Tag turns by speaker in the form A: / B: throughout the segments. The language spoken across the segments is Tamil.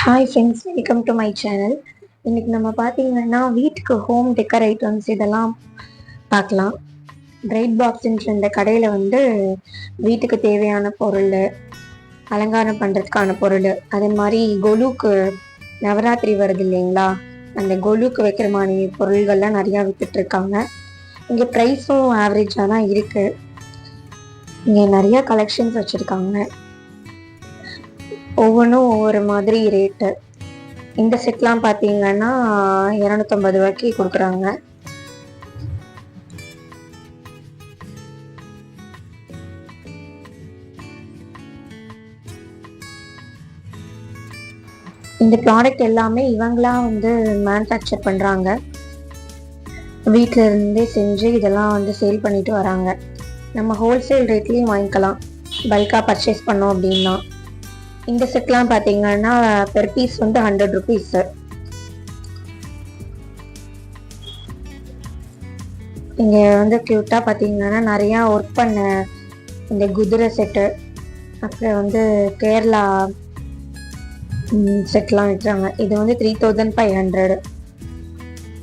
A: Hi friends, welcome to my channel. இன்னைக்கு நம்ம பார்த்தீங்கன்னா வீட்டுக்கு ஹோம் டெக்கர் ஐட்டம்ஸ் இதெல்லாம் பார்க்கலாம். பிரைட் பாக்ஸ்ன்ற இந்த கடையில் வீட்டுக்கு தேவையான பொருள், அலங்காரம் பண்ணுறதுக்கான பொருள், அதே மாதிரி கொலுக்கு நவராத்திரி வருது இல்லைங்களா, அந்த கொலுக்கு வைக்கிற மாதிரி பொருள்கள்லாம் நிறையா விற்றுட்ருக்காங்க. இங்கே ப்ரைஸும் ஆவரேஜாக தான் இருக்குது. இங்கே நிறையா கலெக்ஷன்ஸ் வச்சுருக்காங்க. ஒவ்வொன்றும் ஒவ்வொரு மாதிரி ரேட்டு. இந்த செட்லாம் பார்த்தீங்கன்னா 250 ரூபாய்க்கு கொடுக்குறாங்க. இந்த ப்ராடக்ட் எல்லாமே இவங்களா மேனுஃபேக்சர் பண்ணுறாங்க. வீட்டில் இருந்தே செஞ்சு இதெல்லாம் சேல் பண்ணிட்டு வராங்க. நம்ம ஹோல்சேல் ரேட்லேயும் வாங்கிக்கலாம் பல்காக பர்ச்சேஸ் பண்ணோம் அப்படின்னா. இந்த செட்லாம் பார்த்தீங்கன்னா பெர் பீஸ் 100 ருபீஸ். இங்கே க்யூட்டாக பார்த்தீங்கன்னா நிறையா ஒர்க் பண்ண இந்த குதிரை செட்டு, அப்புறம் கேரளா செட்லாம் வச்சாங்க. இது 3500.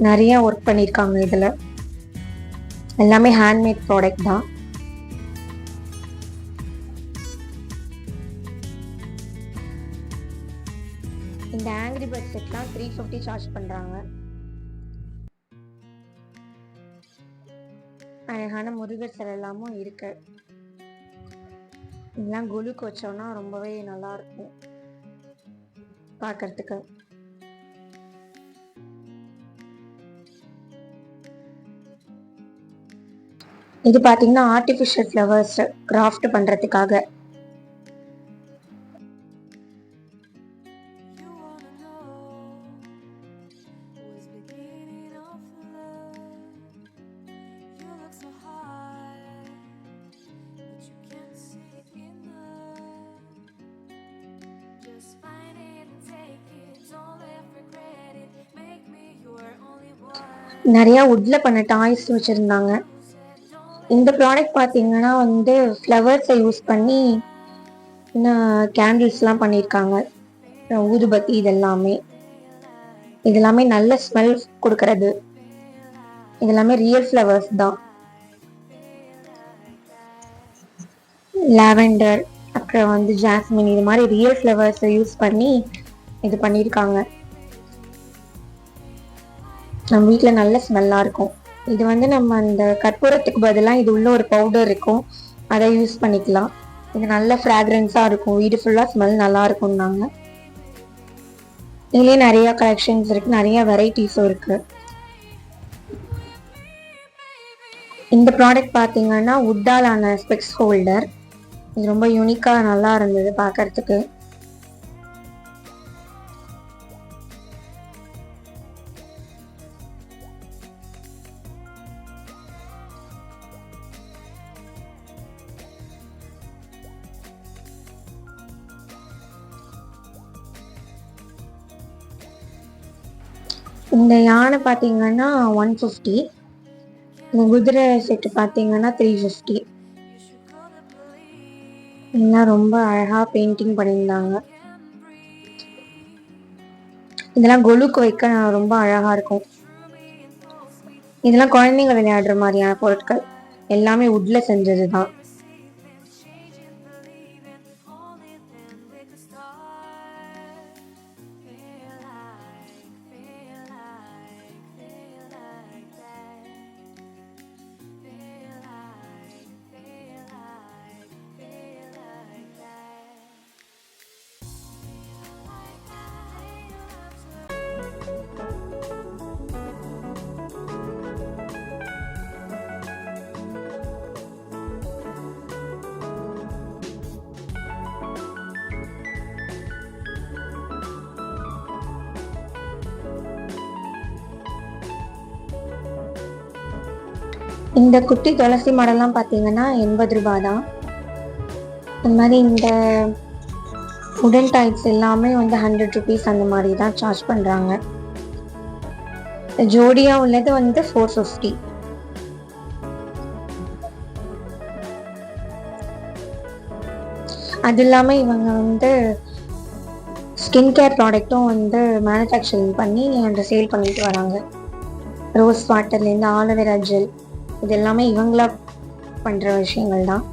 A: நிறையா ஒர்க் பண்ணியிருக்காங்க. இதில் எல்லாமே ஹேண்ட்மேட் ப்ராடக்ட் தான். இந்த ஆங்கிரி பேர்ட் செட்லாம் 350 சார்ஜ் பண்ணுறாங்க. அழகான முருகர் சிலை எல்லாமும் இருக்கு. இதெல்லாம் கொலுக்கு வச்சோம்னா ரொம்பவே நல்லா இருக்கும் பார்க்கறதுக்கு. இது பார்த்தீங்கன்னா ஆர்டிஃபிஷியல் ஃப்ளவர்ஸ் கிராஃப்ட் பண்ணுறதுக்காக. நிறையா வுட்டில் பண்ண டாய்ஸ் வச்சுருந்தாங்க. இந்த ப்ராடக்ட் பார்த்தீங்கன்னா ஃப்ளவர்ஸை யூஸ் பண்ணி கேண்டில்ஸ்லாம் பண்ணியிருக்காங்க. ஊதுபத்தி இதெல்லாமே நல்ல ஸ்மெல் கொடுக்கறது. இதெல்லாமே ரியல் ஃப்ளவர்ஸ் தான். லாவெண்டர், அப்புறம் ஜாஸ்மின், இது மாதிரி ரியல் ஃப்ளவர்ஸை யூஸ் பண்ணி இது பண்ணியிருக்காங்க. நம்ம வீட்டில் நல்ல ஸ்மெல்லாக இருக்கும். இது நம்ம அந்த கற்பூரத்துக்கு பதிலாக இது உள்ள ஒரு பவுடர் இருக்கும், அதை யூஸ் பண்ணிக்கலாம். இது நல்ல ஃப்ராக்ரன்ஸாக இருக்கும், வீடு ஃபுல்லாக ஸ்மெல் நல்லா இருக்கும்னாங்க. இதுலேயே நிறையா கலெக்ஷன்ஸ் இருக்குது, நிறையா வெரைட்டிஸும் இருக்குது. இந்த ப்ராடக்ட் பார்த்தீங்கன்னா வுட்டாலான ஸ்பெக்ஸ் ஹோல்டர். இது ரொம்ப யூனிக்காக நல்லா இருந்தது பார்க்கறதுக்கு. இந்த யானை பார்த்தீங்கன்னா 150. இந்த குதிரை செட்டு பார்த்தீங்கன்னா 350. இதெல்லாம் ரொம்ப அழகாக பெயிண்டிங் பண்ணியிருந்தாங்க. இதெல்லாம் கொலுக்கு வைக்க ரொம்ப அழகாக இருக்கும். இதெல்லாம் குழந்தைங்க விளையாடுற மாதிரியான பொருட்கள் எல்லாமே வுட்ல செஞ்சது தான். இந்த குட்டி துளசி மாடெல்லாம் பார்த்தீங்கன்னா 80 ரூபாய் தான். இந்த மாதிரி இந்த உடன் டைப்ஸ் எல்லாமே 100 ருபீஸ் அந்த மாதிரி தான் சார்ஜ் பண்ணுறாங்க. ஜோடியாக உள்ளது 450. அது இல்லாமல் இவங்க ஸ்கின் கேர் ப்ராடக்ட்டும் வந்து மேனுஃபேக்சரிங் பண்ணி அந்த சேல் பண்ணிட்டு வராங்க. ரோஸ் வாட்டர்லேருந்து ஆலோவேரா ஜெல், இது எல்லாமே இவங்களா பண்ணுற விஷயங்கள் தான்.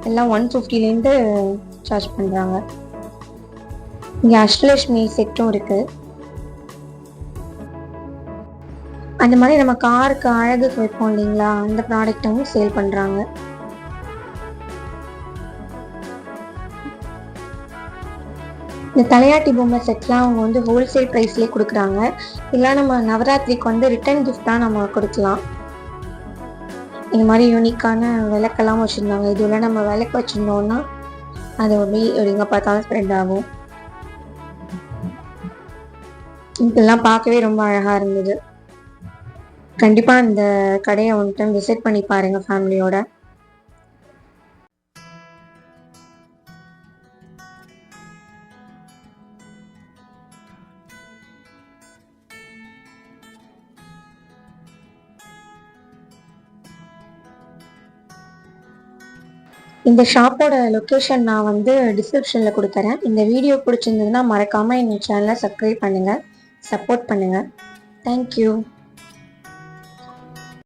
A: எல்லாம் 150லேருந்து சார்ஜ் பண்ணுறாங்க. இங்கே அஷ்டலட்சுமி செட்டும் இருக்குது. அந்த மாதிரி நம்ம காருக்கு அழகுக்கு வைப்போம் இல்லைங்களா, அந்த ப்ராடக்ட்டும் சேல் பண்ணுறாங்க. இந்த தலையாட்டி பொம்மை செட்லாம் அவங்க வந்து ஹோல்சேல் ப்ரைஸ்லேயே கொடுக்குறாங்க. இல்லை நம்ம நவராத்திரிக்கு வந்து ரிட்டர்ன் கிஃப்டாக நம்ம கொடுக்கலாம். இந்த மாதிரி யூனிக்கான விளக்கெல்லாம் வச்சுருந்தாங்க. இதுவெல்லாம் நம்ம விளக்கு வச்சுருந்தோம்னா அது எங்கே பார்த்தாலும் ஸ்ப்ரெட் ஆகும். இதெல்லாம் பார்க்கவே ரொம்ப அழகாக இருந்தது. கண்டிப்பாக இந்த கடையை வந்துட்டு விசிட் பண்ணி பாருங்கள் ஃபேமிலியோட. இந்த ஷாப்போட லொக்கேஷன் நான் வந்து டிஸ்கிரிப்ஷனில் கொடுக்குறேன். இந்த வீடியோ பிடிச்சிருந்ததுன்னா மறக்காமல் எங்கள் சேனலை சப்ஸ்கிரைப் பண்ணுங்கள், சப்போர்ட் பண்ணுங்கள். தேங்க்யூ.